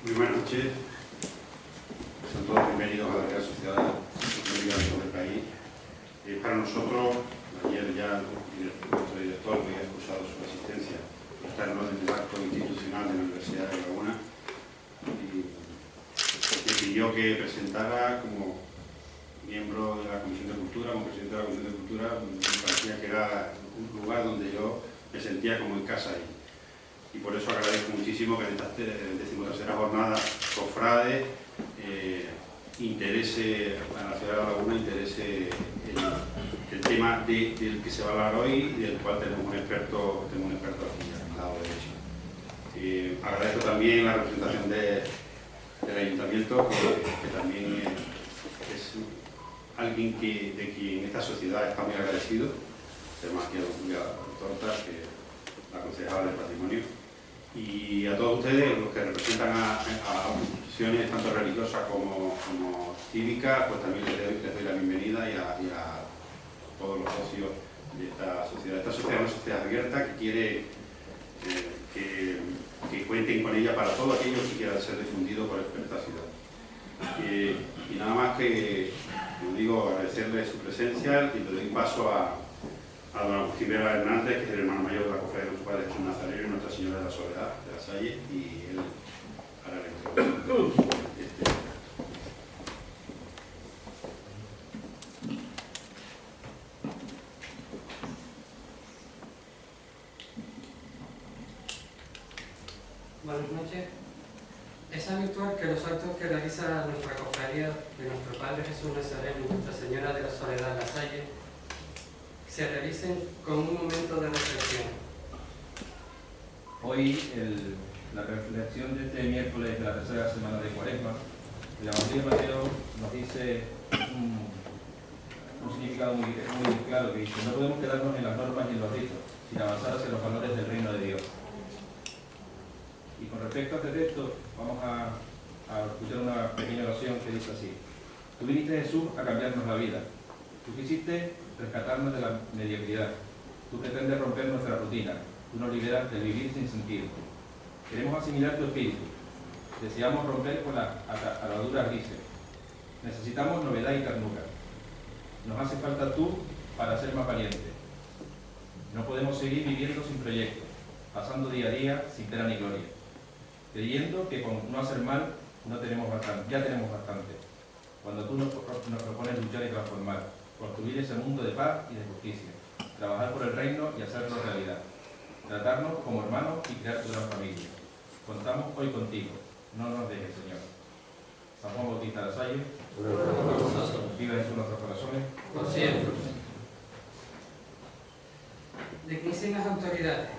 Muy buenas noches. Son todos bienvenidos a la Real Sociedad Económica del país. Para nosotros, ayer ya nuestro director había excusado su asistencia por estar en orden del acto institucional de la Universidad de Laguna y me pidió que presentara como miembro de la Comisión de Cultura, como presidente de la Comisión de Cultura, me parecía que era un lugar donde yo me sentía como en casa ahí. Y por eso agradezco muchísimo que en esta 13ª jornada Cofrade interese a la ciudad de La Laguna, interese el tema del que se va a hablar hoy y del cual tenemos un experto aquí al lado derecho. Agradezco también la representación del Ayuntamiento, que también es alguien de quien esta sociedad está muy agradecido. Tenemos aquí a don Julia Tortas, que es la concejala del Patrimonio, y a todos ustedes, los que representan a instituciones tanto religiosas como cívicas, pues también les doy la bienvenida y a todos los socios de esta sociedad. Esta sociedad es una sociedad abierta que quiere que cuenten con ella para todo aquello que quiera ser difundido por esta ciudad. Y nada más que, como digo, agradecerle su presencia y le doy paso a don Agustín Vera Hernández, que es el hermano mayor de la Cofradía de nuestro Padre Jesús Nazareno y Nuestra Señora de la Soledad de la Salle, y él hará la introducción. Buenas noches. Es habitual que los actos que realiza nuestra Cofradía de nuestro Padre Jesús Nazareno y Nuestra Señora de la Soledad de la Salle se realicen con un momento de reflexión. Hoy la reflexión de este miércoles de la tercera semana de Cuaresma, el Evangelio de Mateo nos dice un significado muy claro, que dice: no podemos quedarnos en las normas y en los ritos, sin avanzar hacia los valores del reino de Dios. Y con respecto a este texto, vamos a escuchar una pequeña oración que dice así: tú viniste, Jesús, a cambiarnos la vida. Tú quisiste rescatarnos de la mediocridad. Tú pretendes romper nuestra rutina. Tú nos liberas del vivir sin sentido. Queremos asimilar tu espíritu. Deseamos romper con las ataduras grises. Necesitamos novedad y ternura. Nos hace falta tú para ser más valientes. No podemos seguir viviendo sin proyectos, pasando día a día sin pena ni gloria, creyendo que con no hacer mal no tenemos bastante, ya tenemos bastante. Cuando tú nos propones luchar y transformar, construir ese mundo de paz y de justicia, trabajar por el reino y hacerlo realidad, tratarnos como hermanos y crear tu gran familia. Contamos hoy contigo, no nos dejes, Señor. San Juan Bautista de la Salle, viva Jesús en nuestros corazones. Por siempre. Dignísimas autoridades,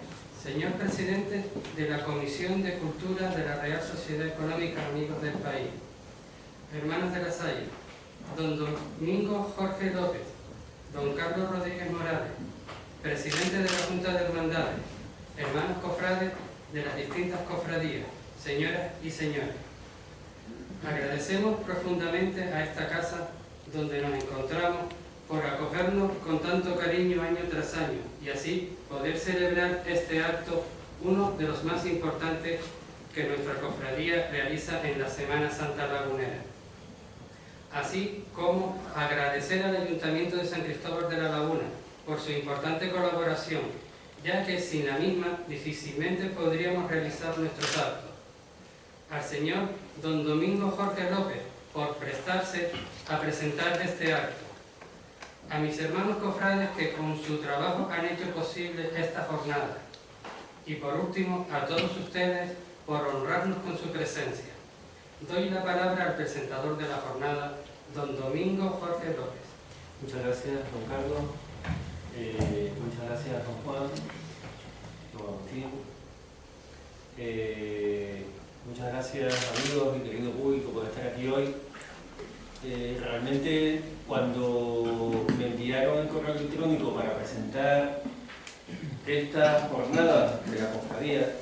señor presidente de la Comisión de Cultura de la Real Sociedad Económica Amigos del País, hermanos de la Salle, don Domingo Jorge López, don Carlos Rodríguez Morales, presidente de la Junta de Hermandades, hermanos cofrades de las distintas cofradías, señoras y señores. Agradecemos profundamente a esta casa donde nos encontramos por acogernos con tanto cariño año tras año y así poder celebrar este acto, uno de los más importantes que nuestra cofradía realiza en la Semana Santa Lagunera. Así como agradecer al Ayuntamiento de San Cristóbal de la Laguna por su importante colaboración, ya que sin la misma difícilmente podríamos realizar nuestros actos. Al señor don Domingo Jorge López por prestarse a presentar este acto. A mis hermanos cofrades que con su trabajo han hecho posible esta jornada. Y por último, a todos ustedes por honrarnos con su presencia. Doy la palabra al presentador de la jornada, don Domingo Jorge López. Muchas gracias, don Carlos. Muchas gracias, don Juan, don Agustín. Muchas gracias, amigos y querido público, por estar aquí hoy. Realmente, cuando me enviaron el correo electrónico para presentar esta jornada de la cofradía,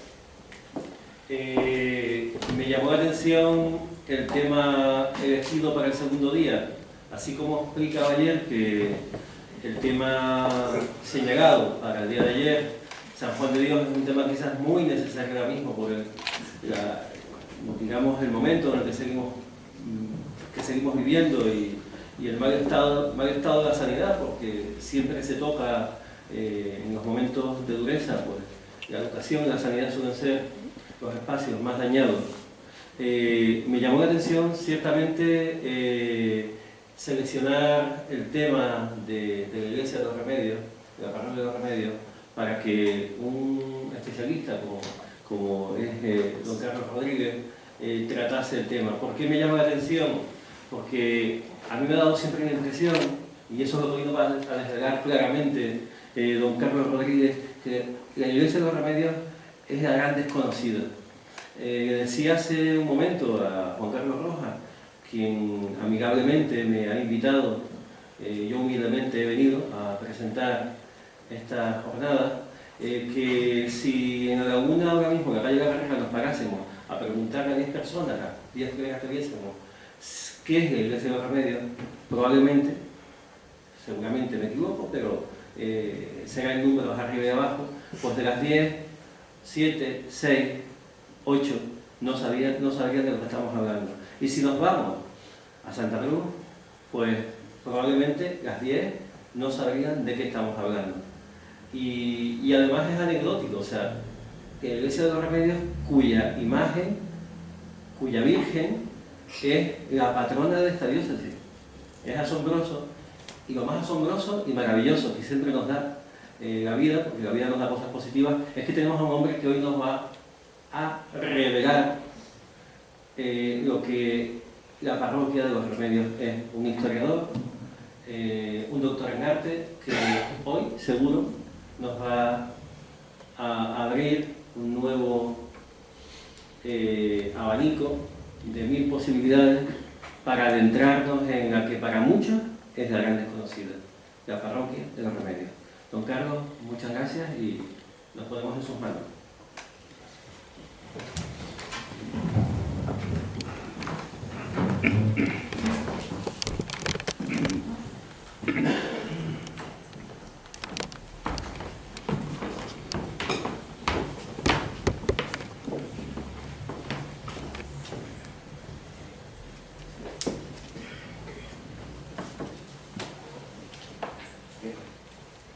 me llamó la atención el tema elegido para el segundo día, así como explicaba ayer que el tema señalado para el día de ayer, San Juan de Dios, es un tema quizás muy necesario ahora mismo por la digamos, el momento en el que seguimos viviendo y el mal estado de la sanidad, porque siempre se toca en los momentos de dureza, pues la educación y la sanidad suelen ser los espacios más dañados. Me llamó la atención ciertamente seleccionar el tema de la Iglesia de los Remedios, de la Parroquia de los Remedios, para que un especialista como es don Carlos Rodríguez tratase el tema. ¿Por qué me llama la atención? Porque a mí me ha dado siempre la impresión, y eso lo he podido a desvelar claramente don Carlos Rodríguez, que la Iglesia de los Remedios es la gran desconocida. Le decía hace un momento a Juan Carlos Rojas, quien amigablemente me ha invitado, yo humildemente he venido a presentar esta jornada, que si en alguna ahora mismo en la calle de la Carrera nos parásemos a preguntarle a 10 personas, a 10 colegas que viésemos, ¿qué es la Iglesia de los Remedios? Probablemente, seguramente me equivoco, pero será en números arriba y abajo, pues de las 10, 7, 6, 8 no sabían de lo que estamos hablando. Y si nos vamos a Santa Cruz, pues probablemente las 10 no sabían de qué estamos hablando. Y además es anecdótico, o sea, que la Iglesia de los Remedios, cuya imagen, cuya Virgen es la patrona de esta diócesis. Es asombroso, y lo más asombroso y maravilloso que siempre nos da la vida, porque la vida nos da cosas positivas, es que tenemos a un hombre que hoy nos va a revelar lo que la Parroquia de los Remedios es. Un historiador, un doctor en arte, que hoy seguro nos va a abrir un nuevo abanico de 1000 posibilidades para adentrarnos en la que para muchos es la gran desconocida, la Parroquia de los Remedios. Don Carlos, muchas gracias y nos ponemos en sus manos.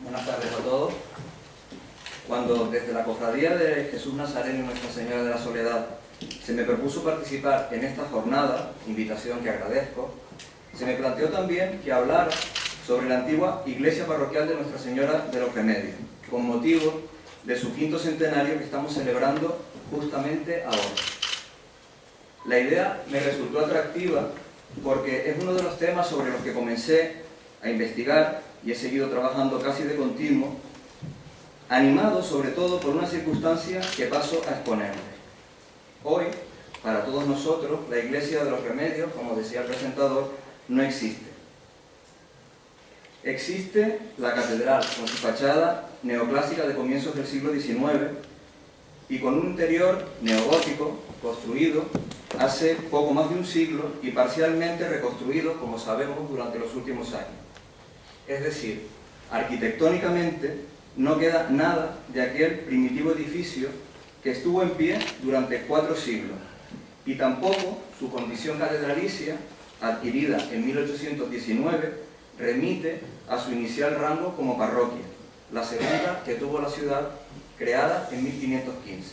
Buenas tardes a todos. Cuando desde la Cofradía de Jesús Nazareno y Nuestra Señora de la Soledad se me propuso participar en esta jornada, invitación que agradezco, se me planteó también que hablar sobre la antigua iglesia parroquial de Nuestra Señora de los Remedios, con motivo de su 5º centenario que estamos celebrando justamente ahora. La idea me resultó atractiva porque es uno de los temas sobre los que comencé a investigar y he seguido trabajando casi de continuo, animado sobre todo por una circunstancia que paso a exponerles. Hoy, para todos nosotros, la Iglesia de los Remedios, como decía el presentador, no existe. Existe la catedral con su fachada neoclásica de comienzos del siglo XIX y con un interior neogótico construido hace poco más de un siglo y parcialmente reconstruido, como sabemos, durante los últimos años. Es decir, arquitectónicamente no queda nada de aquel primitivo edificio que estuvo en pie durante 4 siglos, y tampoco su condición catedralicia, adquirida en 1819, remite a su inicial rango como parroquia, la segunda que tuvo la ciudad, creada en 1515.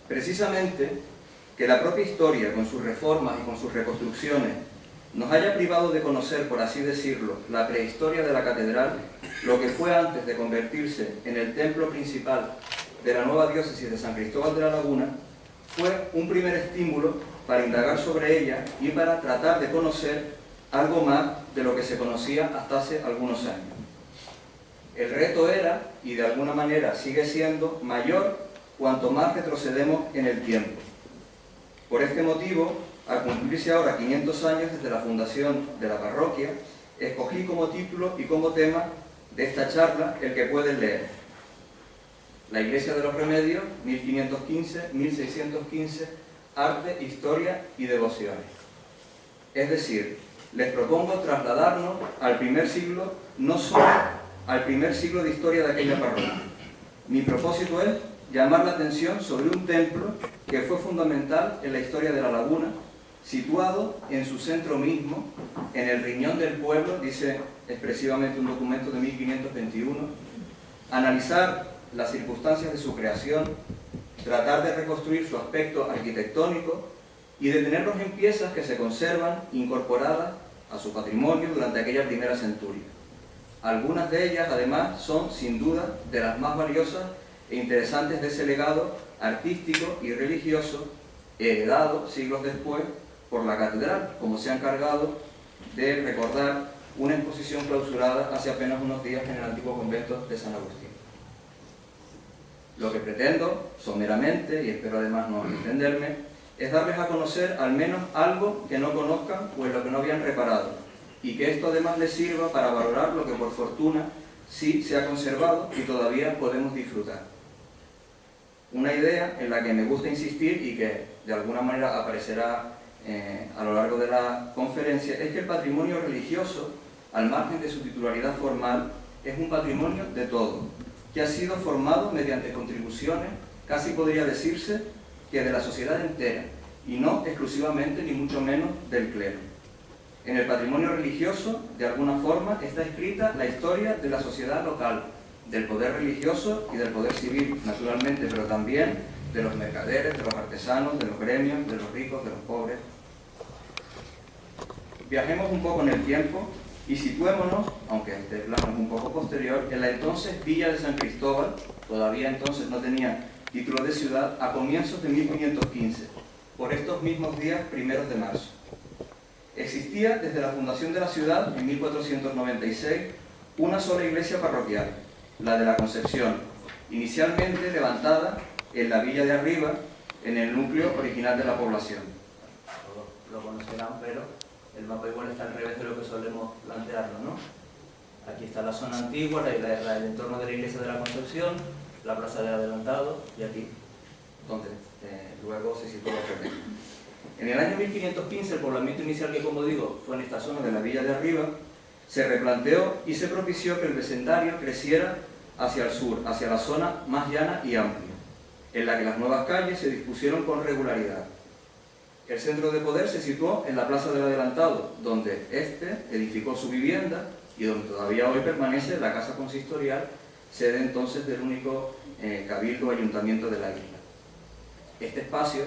Precisamente, que la propia historia, con sus reformas y con sus reconstrucciones, nos haya privado de conocer, por así decirlo, la prehistoria de la catedral, lo que fue antes de convertirse en el templo principal de la nueva diócesis de San Cristóbal de la Laguna, fue un primer estímulo para indagar sobre ella y para tratar de conocer algo más de lo que se conocía hasta hace algunos años. El reto era, y de alguna manera sigue siendo, mayor cuanto más retrocedemos en el tiempo. Por este motivo, al cumplirse ahora 500 años desde la fundación de la parroquia, escogí como título y como tema de esta charla el que pueden leer: La Iglesia de los Remedios, 1515-1615, arte, historia y devociones. Es decir, les propongo trasladarnos al primer siglo, no solo al primer siglo de historia de aquella parroquia. Mi propósito es llamar la atención sobre un templo que fue fundamental en la historia de la laguna, situado en su centro mismo, en el riñón del pueblo, dice expresivamente un documento de 1521, analizar las circunstancias de su creación, tratar de reconstruir su aspecto arquitectónico y detenerlos en piezas que se conservan incorporadas a su patrimonio durante aquella primera centuria. Algunas de ellas, además, son, sin duda, de las más valiosas e interesantes de ese legado artístico y religioso heredado siglos después por la catedral, como se ha encargado de recordar una exposición clausurada hace apenas unos días en el antiguo convento de San Agustín. Lo que pretendo, someramente, y espero además no entenderme, es darles a conocer al menos algo que no conozcan o en lo que no habían reparado, y que esto además les sirva para valorar lo que por fortuna sí se ha conservado y todavía podemos disfrutar. Una idea en la que me gusta insistir y que de alguna manera aparecerá a lo largo de la conferencia es que el patrimonio religioso, al margen de su titularidad formal, es un patrimonio de todo, que ha sido formado mediante contribuciones, casi podría decirse que de la sociedad entera, y no exclusivamente ni mucho menos del clero. En el patrimonio religioso, de alguna forma, está escrita la historia de la sociedad local, del poder religioso y del poder civil, naturalmente, pero también de los mercaderes, de los artesanos, de los gremios, de los ricos, de los pobres. Viajemos un poco en el tiempo y situémonos, aunque este plano es un poco posterior, en la entonces Villa de San Cristóbal, todavía entonces no tenía título de ciudad, a comienzos de 1515, por estos mismos días primeros de marzo. Existía desde la fundación de la ciudad, en 1496, una sola iglesia parroquial, la de la Concepción, inicialmente levantada en la villa de arriba, en el núcleo original de la población. Todos lo conocerán, pero el mapa igual está al revés de lo que solemos plantearlo, ¿no? Aquí está la zona antigua, el entorno de la iglesia de la Concepción, la plaza del Adelantado, y aquí, donde luego se situó los remeros. En el año 1515, el poblamiento inicial, que como digo, fue en esta zona de la villa de arriba, se replanteó y se propició que el vecindario creciera hacia el sur, hacia la zona más llana y amplia, en la que las nuevas calles se dispusieron con regularidad. El centro de poder se situó en la Plaza del Adelantado, donde éste edificó su vivienda y donde todavía hoy permanece la casa consistorial, sede entonces del único cabildo o ayuntamiento de la isla. Este espacio,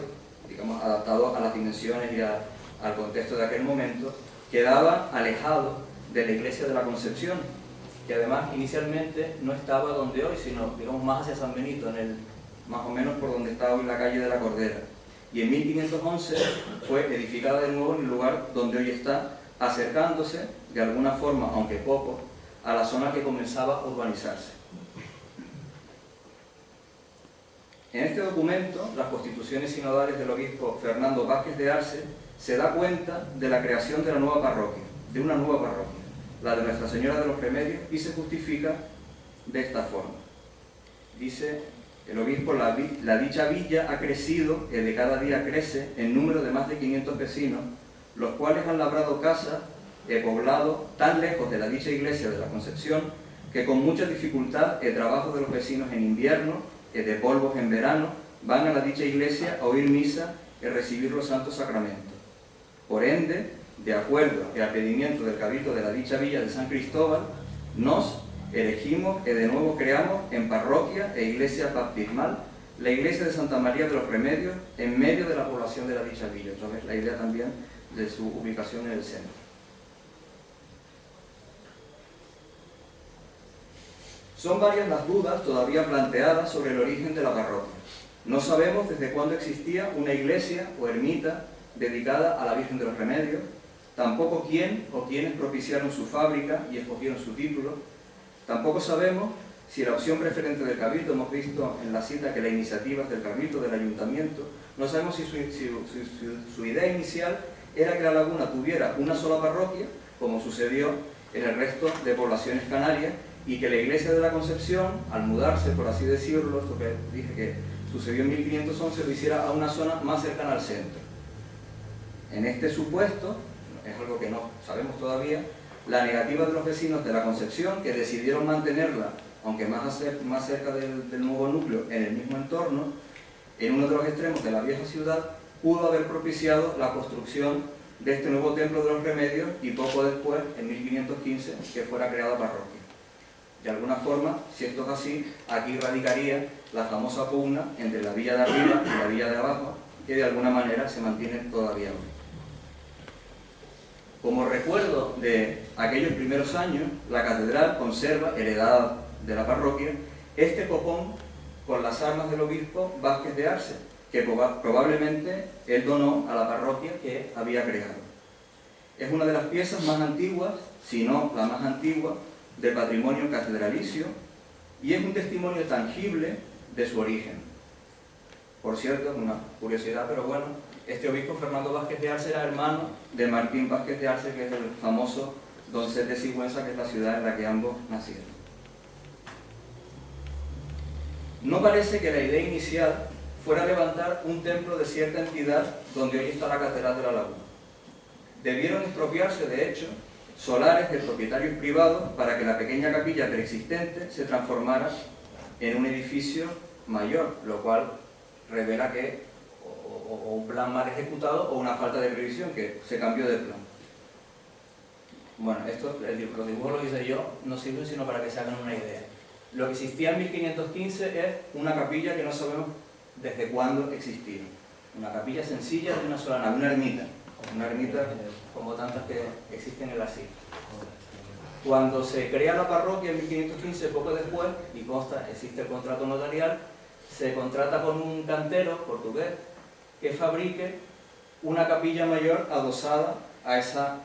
digamos, adaptado a las dimensiones y al contexto de aquel momento, quedaba alejado de la iglesia de la Concepción, que además inicialmente no estaba donde hoy, sino digamos más hacia San Benito, más o menos por donde está hoy la calle de la Cordera. Y en 1511 fue edificada de nuevo en el lugar donde hoy está, acercándose de alguna forma, aunque poco, a la zona que comenzaba a urbanizarse. En este documento, las constituciones sinodales del obispo Fernando Vázquez de Arce se da cuenta de la creación de la nueva parroquia, de una nueva parroquia, la de Nuestra Señora de los Remedios, y se justifica de esta forma. Dice el obispo: la dicha villa ha crecido y de cada día crece en número de más de 500 vecinos, los cuales han labrado casas y poblado tan lejos de la dicha iglesia de la Concepción que con mucha dificultad el trabajo de los vecinos en invierno de polvos en verano, van a la dicha iglesia a oír misa y recibir los santos sacramentos. Por ende, de acuerdo al pedimiento del cabildo de la dicha villa de San Cristóbal, nos elegimos y de nuevo creamos en parroquia e iglesia baptismal la iglesia de Santa María de los Remedios en medio de la población de la dicha villa. Otra vez la idea también de su ubicación en el centro. Son varias las dudas todavía planteadas sobre el origen de la parroquia. No sabemos desde cuándo existía una iglesia o ermita dedicada a la Virgen de los Remedios, tampoco quién o quiénes propiciaron su fábrica y escogieron su título, tampoco sabemos si la opción preferente del Cabildo, hemos visto en la cita que la iniciativa es del Cabildo, del Ayuntamiento, no sabemos si su idea inicial era que la laguna tuviera una sola parroquia, como sucedió en el resto de poblaciones canarias, y que la iglesia de la Concepción, al mudarse, por así decirlo, esto que dije que sucedió en 1511, lo hiciera a una zona más cercana al centro. En este supuesto, es algo que no sabemos todavía, la negativa de los vecinos de la Concepción, que decidieron mantenerla aunque más cerca del nuevo núcleo, en el mismo entorno, en uno de los extremos de la vieja ciudad, pudo haber propiciado la construcción de este nuevo templo de los Remedios y poco después, en 1515, que fuera creada parroquia. De alguna forma, si esto es así, aquí radicaría la famosa pugna entre la villa de arriba y la villa de abajo, que de alguna manera se mantiene todavía hoy. Como recuerdo de aquellos primeros años, la catedral conserva, heredada de la parroquia, este copón con las armas del obispo Vázquez de Arce, que probablemente él donó a la parroquia que había creado. Es una de las piezas más antiguas, si no la más antigua, del patrimonio catedralicio y es un testimonio tangible de su origen. Por cierto, una curiosidad, pero bueno, este obispo Fernando Vázquez de Arce era hermano de Martín Vázquez de Arce, que es el famoso doncel de Sigüenza, que es la ciudad en la que ambos nacieron. No parece que la idea inicial fuera levantar un templo de cierta entidad donde hoy está la Catedral de la Laguna. Debieron expropiarse, de hecho, solares de propietarios privados para que la pequeña capilla preexistente se transformara en un edificio mayor, lo cual revela que o un plan mal ejecutado o una falta de previsión, que se cambió de plan. Bueno, los dibujos lo hice yo, no sirven sino para que se hagan una idea. Lo que existía en 1515 es una capilla que no sabemos desde cuándo existía. Una capilla sencilla de una sola nave, una ermita como tantas que existen en la isla. Cuando se crea la parroquia en 1515, poco después, y consta, existe el contrato notarial, se contrata con un cantero portugués que fabrique una capilla mayor adosada a esa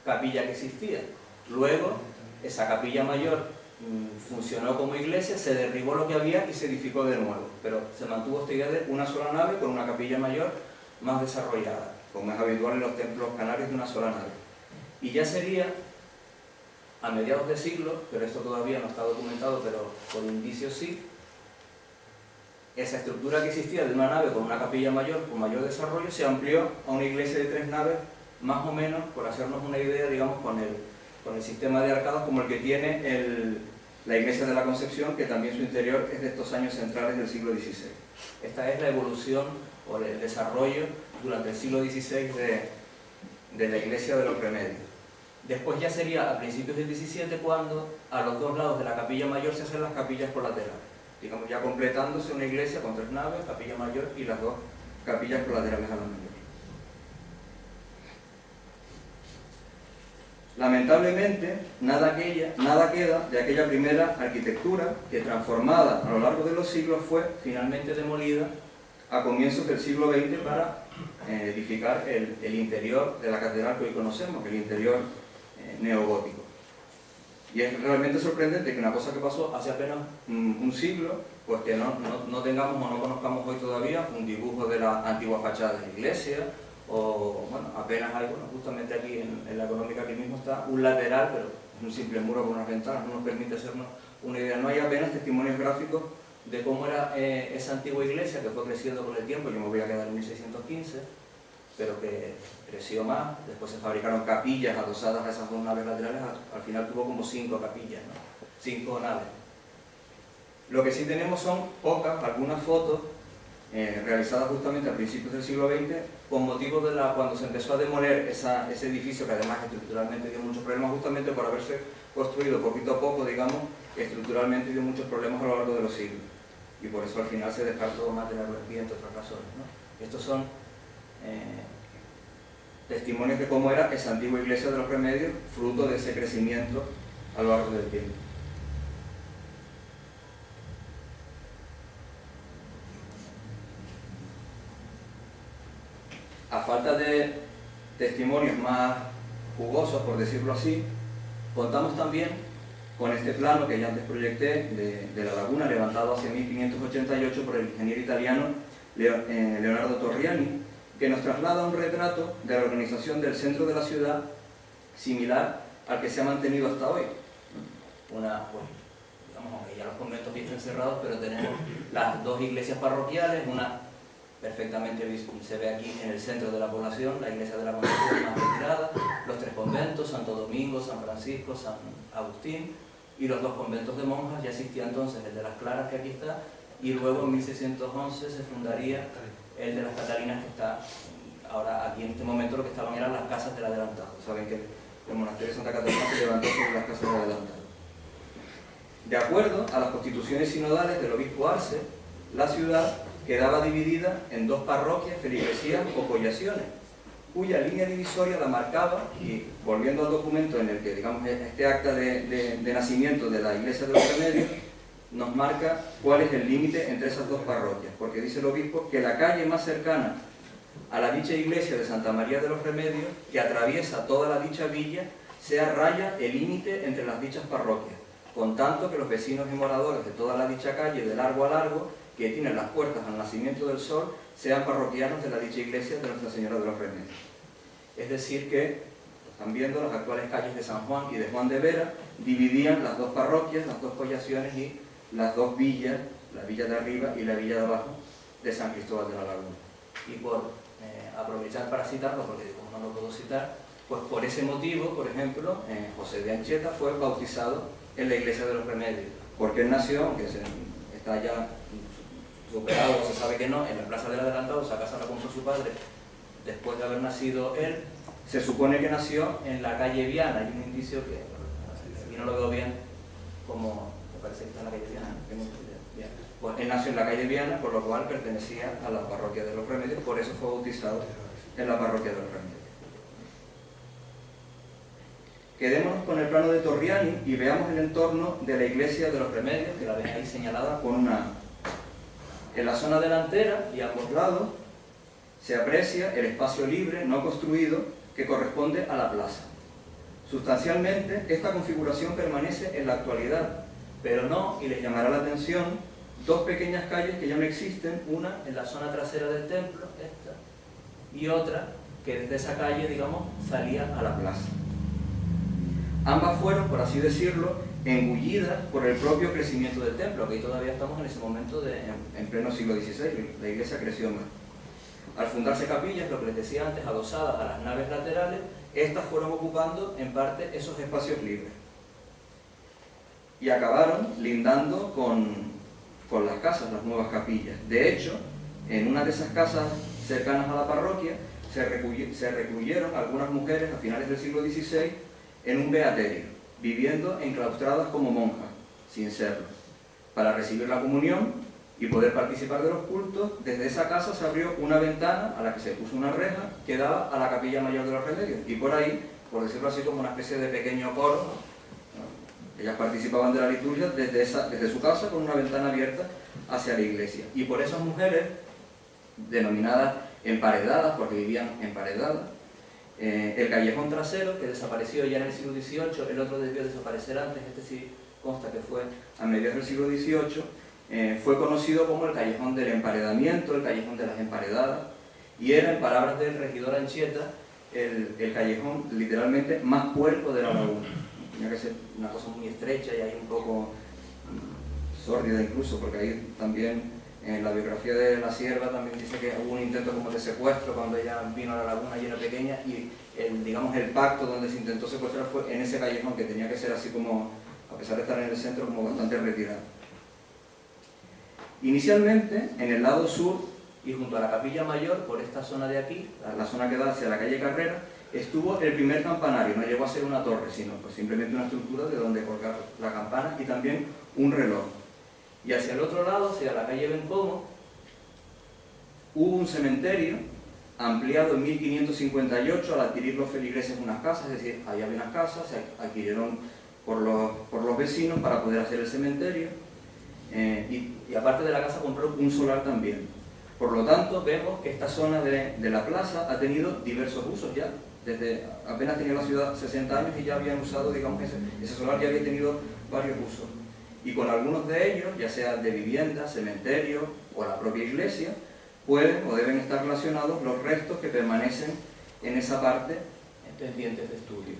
capilla que existía. Luego, esa capilla mayor funcionó como iglesia, se derribó lo que había y se edificó de nuevo, pero se mantuvo esta idea de una sola nave con una capilla mayor más desarrollada, como es habitual en los templos canarios, de una sola nave. Y ya sería a mediados de siglo, pero esto todavía no está documentado, pero por indicios sí, esa estructura que existía de una nave con una capilla mayor, con mayor desarrollo, se amplió a una iglesia de 3 naves, más o menos, por hacernos una idea, digamos, con el sistema de arcadas como el que tiene la iglesia de la Concepción, que también su interior es de estos años centrales del siglo XVI. Esta es la evolución o el desarrollo durante el siglo XVI de la iglesia de los Remedios. Después ya sería a principios del XVII cuando a los dos lados de la capilla mayor se hacen las capillas colaterales, digamos ya completándose una iglesia con 3 naves, capilla mayor y las 2 capillas colaterales a la mayor. Lamentablemente, nada queda de aquella primera arquitectura que, transformada a lo largo de los siglos, fue finalmente demolida a comienzos del siglo XX para edificar el interior de la catedral que hoy conocemos, el interior neogótico. Y es realmente sorprendente que una cosa que pasó hace apenas un siglo, pues que no tengamos o no conozcamos hoy todavía un dibujo de la antigua fachada de la iglesia, o bueno, apenas hay, bueno, justamente aquí en la Económica aquí mismo está un lateral, pero es un simple muro con unas ventanas, no nos permite hacernos una idea. No hay apenas testimonios gráficos de cómo era esa antigua iglesia, que fue creciendo con el tiempo. Yo me voy a quedar en 1615, pero que creció más. Después se fabricaron capillas adosadas a esas 2 naves laterales, al final tuvo como 5 capillas, ¿no? 5 naves. Lo que sí tenemos son algunas fotos realizadas justamente a principios del siglo XX con motivo de cuando se empezó a demoler ese edificio, que además estructuralmente dio muchos problemas, justamente por haberse construido poquito a poco, digamos, estructuralmente dio muchos problemas a lo largo de los siglos, y por eso al final se descartó más de la vertiente, entre otras razones, ¿no? Estos son testimonios de cómo era esa antigua iglesia de los Remedios, fruto de ese crecimiento a lo largo del tiempo. A falta de testimonios más jugosos, por decirlo así, contamos también con este plano que ya antes proyecté de la laguna, levantado hacia 1588 por el ingeniero italiano Leonardo Torriani, que nos traslada un retrato de la organización del centro de la ciudad similar al que se ha mantenido hasta hoy. Digamos, aunque ya los conventos están cerrados, pero tenemos las 2 iglesias parroquiales, una perfectamente se ve aquí en el centro de la población, la iglesia de la Concepción más retirada, los 3 conventos, Santo Domingo, San Francisco, San Agustín, y los dos conventos de monjas. Ya existía entonces el de las Claras, que aquí está, y luego en 1611 se fundaría el de las Catalinas, que está ahora aquí. En este momento lo que estaban eran las casas del adelantado. Saben que el monasterio de Santa Catalina se levantó sobre las casas del adelantado. De acuerdo a las constituciones sinodales del obispo Arce, la ciudad quedaba dividida en dos parroquias, feligresías o collaciones, cuya línea divisoria la marcaba, y volviendo al documento en el que, digamos, este acta de nacimiento de la Iglesia de los Remedios, nos marca cuál es el límite entre esas dos parroquias, porque dice el obispo que la calle más cercana a la dicha iglesia de Santa María de los Remedios, que atraviesa toda la dicha villa, sea raya el límite entre las dichas parroquias, con tanto que los vecinos y moradores de toda la dicha calle, de largo a largo, que tienen las puertas al nacimiento del sol, sean parroquianos de la dicha iglesia de Nuestra Señora de los Remedios. Es decir que, están viendo, las actuales calles de San Juan y de Juan de Vera dividían las dos parroquias, las dos collaciones y las dos villas, la villa de arriba y la villa de abajo de San Cristóbal de la Laguna. Y por aprovechar para citarlo, porque como no lo puedo citar, pues por ese motivo, por ejemplo, José de Ancheta fue bautizado en la Iglesia de los Remedios, porque él nació, aunque está ya superado, se sabe que no, en la Plaza del Adelantado. Esa casa la compró su padre después de haber nacido él. Se supone que nació en la calle Viana. Hay un indicio que aquí no lo veo bien, como me parece que está en la calle Viana, pues él nació en la calle Viana, por lo cual pertenecía a la parroquia de los Remedios, por eso fue bautizado en la parroquia de los Remedios. Quedémonos con el plano de Torriani y veamos el entorno de la iglesia de los Remedios, que la ven ahí señalada con una A. En la zona delantera y a ambos lados se aprecia el espacio libre, no construido, que corresponde a la plaza. Sustancialmente, esta configuración permanece en la actualidad, pero no, y les llamará la atención, dos pequeñas calles que ya no existen, una en la zona trasera del templo, esta, y otra que desde esa calle, digamos, salía a la plaza. Ambas fueron, por así decirlo, engullidas por el propio crecimiento del templo, que ahí todavía estamos en ese momento en pleno siglo XVI, la iglesia creció más. Al fundarse capillas, lo que les decía antes, adosadas a las naves laterales, estas fueron ocupando en parte esos espacios libres. Y acabaron lindando con las casas, las nuevas capillas. De hecho, en una de esas casas cercanas a la parroquia, se recluyeron algunas mujeres a finales del siglo XVI en un beaterio, viviendo enclaustradas como monjas, sin serlo. Para recibir la comunión y poder participar de los cultos, desde esa casa se abrió una ventana a la que se puso una reja que daba a la capilla mayor de los Remedios, y por ahí, por decirlo así, como una especie de pequeño coro, ellas participaban de la liturgia desde su casa, con una ventana abierta hacia la iglesia. Y por esas mujeres, denominadas emparedadas, porque vivían emparedadas, el callejón trasero, que desapareció ya en el siglo XVIII, el otro debió desaparecer antes, este sí consta que fue a mediados del siglo XVIII, fue conocido como el callejón del emparedamiento, el callejón de las emparedadas, y era, en palabras del regidor Ancheta, el callejón literalmente más puerco de la laguna. Tenía que ser una cosa muy estrecha y ahí un poco sórdida incluso, porque ahí también en la biografía de la sierva también dice que hubo un intento como de secuestro cuando ella vino a la laguna y era pequeña, y digamos el pacto donde se intentó secuestrar fue en ese callejón, que tenía que ser así como, a pesar de estar en el centro, como bastante retirado. Inicialmente, en el lado sur y junto a la capilla mayor, por esta zona de aquí, la zona que da hacia la calle Carrera, estuvo el primer campanario. No llegó a ser una torre, sino pues simplemente una estructura de donde colgar la campana y también un reloj. Y hacia el otro lado, hacia la calle Bencomo, hubo un cementerio ampliado en 1558 al adquirir los feligreses unas casas, es decir, ahí había unas casas, se adquirieron por los vecinos para poder hacer el cementerio, y aparte de la casa compró un solar también. Por lo tanto, vemos que esta zona de la plaza ha tenido diversos usos ya. Desde apenas tenía la ciudad 60 años y ya habían usado, digamos, ese solar ya había tenido varios usos. Y con algunos de ellos, ya sea de vivienda, cementerio o la propia iglesia, pueden o deben estar relacionados los restos que permanecen en esa parte pendientes de estudio.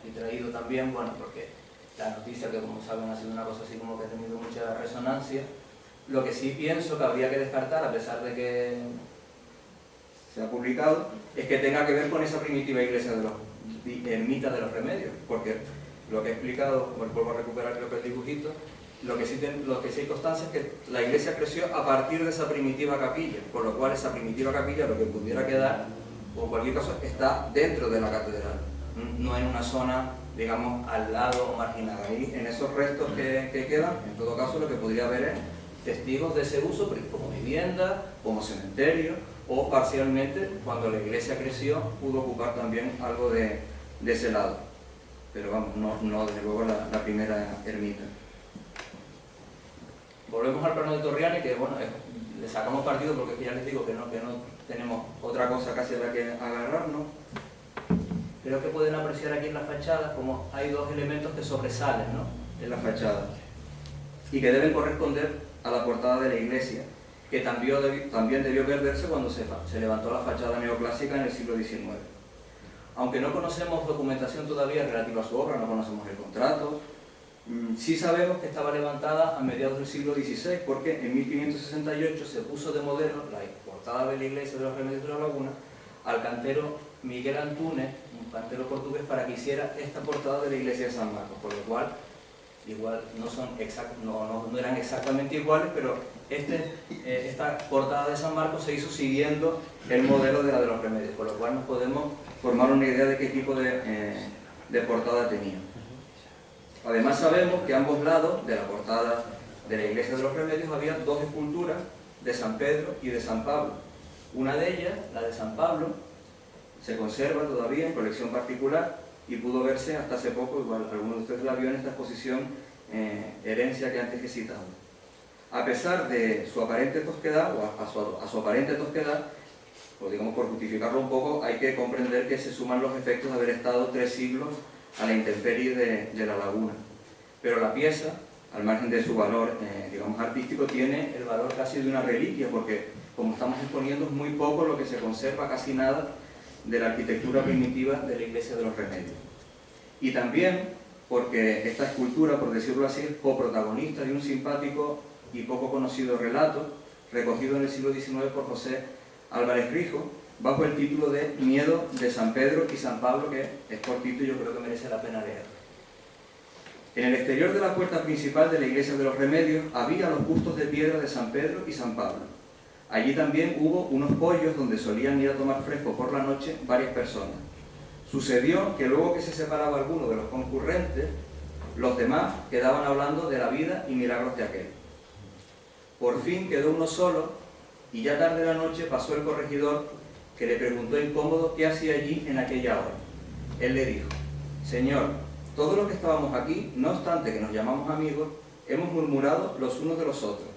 Aquí traído también, bueno, porque la noticia, que como saben ha sido una cosa así como que ha tenido mucha resonancia, lo que sí pienso que habría que descartar, a pesar de que se ha publicado, es que tenga que ver con esa primitiva iglesia de los ermitas de los Remedios, porque lo que he explicado, vuelvo a recuperar creo que el dibujito, lo que sí hay constancia es que la iglesia creció a partir de esa primitiva capilla, por lo cual esa primitiva capilla, lo que pudiera quedar, o en cualquier caso, está dentro de la catedral, no en una zona, digamos, al lado o marginada. Ahí, en esos restos que quedan, en todo caso, lo que podría haber es testigos de ese uso, como vivienda, como cementerio, o parcialmente, cuando la iglesia creció, pudo ocupar también algo de ese lado. Pero vamos, no desde luego la primera ermita. Volvemos al plano de Torriani, que bueno, le sacamos partido porque ya les digo que no tenemos otra cosa casi a la que agarrarnos. Creo que pueden apreciar aquí en la fachada como hay dos elementos que sobresalen, ¿no?, en la fachada y que deben corresponder a la portada de la iglesia, que también debió perderse cuando se levantó la fachada neoclásica en el siglo XIX. Aunque no conocemos documentación todavía relativa a su obra, no conocemos el contrato, sí sabemos que estaba levantada a mediados del siglo XVI, porque en 1568 se puso de modelo la portada de la iglesia de los Remedios de la Laguna al cantero Miguel Antúnez, un cantero portugués, para que hiciera esta portada de la iglesia de San Marcos, por lo cual igual no eran exactamente iguales, pero esta portada de San Marcos se hizo siguiendo el modelo de la de los Remedios, por lo cual nos podemos formar una idea de qué tipo de portada tenía. Además sabemos que a ambos lados de la portada de la iglesia de los Remedios había dos esculturas de San Pedro y de San Pablo. Una de ellas, la de San Pablo, se conserva todavía en colección particular y pudo verse hasta hace poco, igual alguno de ustedes la vio en esta exposición Herencia que antes he citado. A pesar de su aparente tosquedad, o a su aparente tosquedad, pues digamos por justificarlo un poco, hay que comprender que se suman los efectos de haber estado 3 siglos a la intemperie de la laguna. Pero la pieza, al margen de su valor, digamos, artístico, tiene el valor casi de una reliquia, porque como estamos exponiendo es muy poco lo que se conserva, casi nada, de la arquitectura primitiva de la iglesia de los Remedios. Y también porque esta escultura, por decirlo así, es coprotagonista de un simpático y poco conocido relato, recogido en el siglo XIX por José Álvarez Rijo, bajo el título de Miedo de San Pedro y San Pablo, que es cortito y yo creo que merece la pena leer. En el exterior de la puerta principal de la iglesia de los Remedios había los bustos de piedra de San Pedro y San Pablo. Allí también hubo unos pollos donde solían ir a tomar fresco por la noche varias personas. Sucedió que luego que se separaba alguno de los concurrentes, los demás quedaban hablando de la vida y milagros de aquel. Por fin quedó uno solo y ya tarde de la noche pasó el corregidor, que le preguntó incómodo qué hacía allí en aquella hora. Él le dijo: Señor, todos los que estábamos aquí, no obstante que nos llamamos amigos, hemos murmurado los unos de los otros,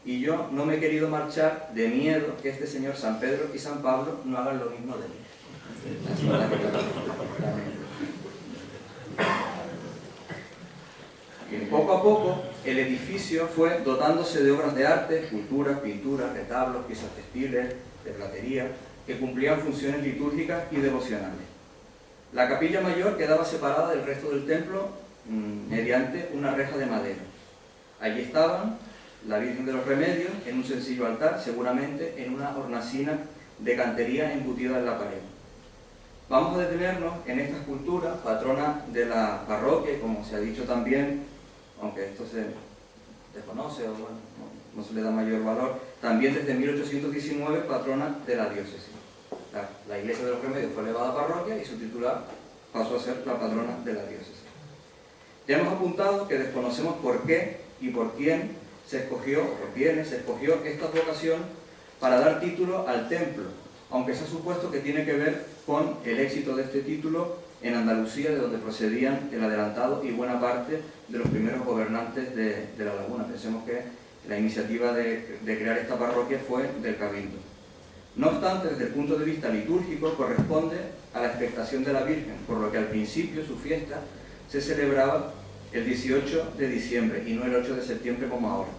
y yo no me he querido marchar de miedo que este señor San Pedro y San Pablo no hagan lo mismo de mí. Poco a poco el edificio fue dotándose de obras de arte, esculturas, pinturas, retablos, piezas textiles, de platería, que cumplían funciones litúrgicas y devocionales. La capilla mayor quedaba separada del resto del templo mediante una reja de madera. Allí estaban la Virgen de los Remedios en un sencillo altar, seguramente en una hornacina de cantería embutida en la pared. Vamos a detenernos en esta escultura, patrona de la parroquia, como se ha dicho también, aunque esto se desconoce o bueno, no se le da mayor valor, también desde 1819 patrona de la diócesis. La iglesia de los Remedios fue elevada a parroquia y su titular pasó a ser la patrona de la diócesis. Ya hemos apuntado que desconocemos por qué y por quién se escogió, o por quiénes se escogió esta vocación para dar título al templo, aunque se ha supuesto que tiene que ver con el éxito de este título en Andalucía, de donde procedían el adelantado y buena parte de los primeros gobernantes de la laguna. Pensemos que la iniciativa de crear esta parroquia fue del Cabildo. No obstante, desde el punto de vista litúrgico, corresponde a la expectación de la Virgen, por lo que al principio su fiesta se celebraba el 18 de diciembre y no el 8 de septiembre como ahora.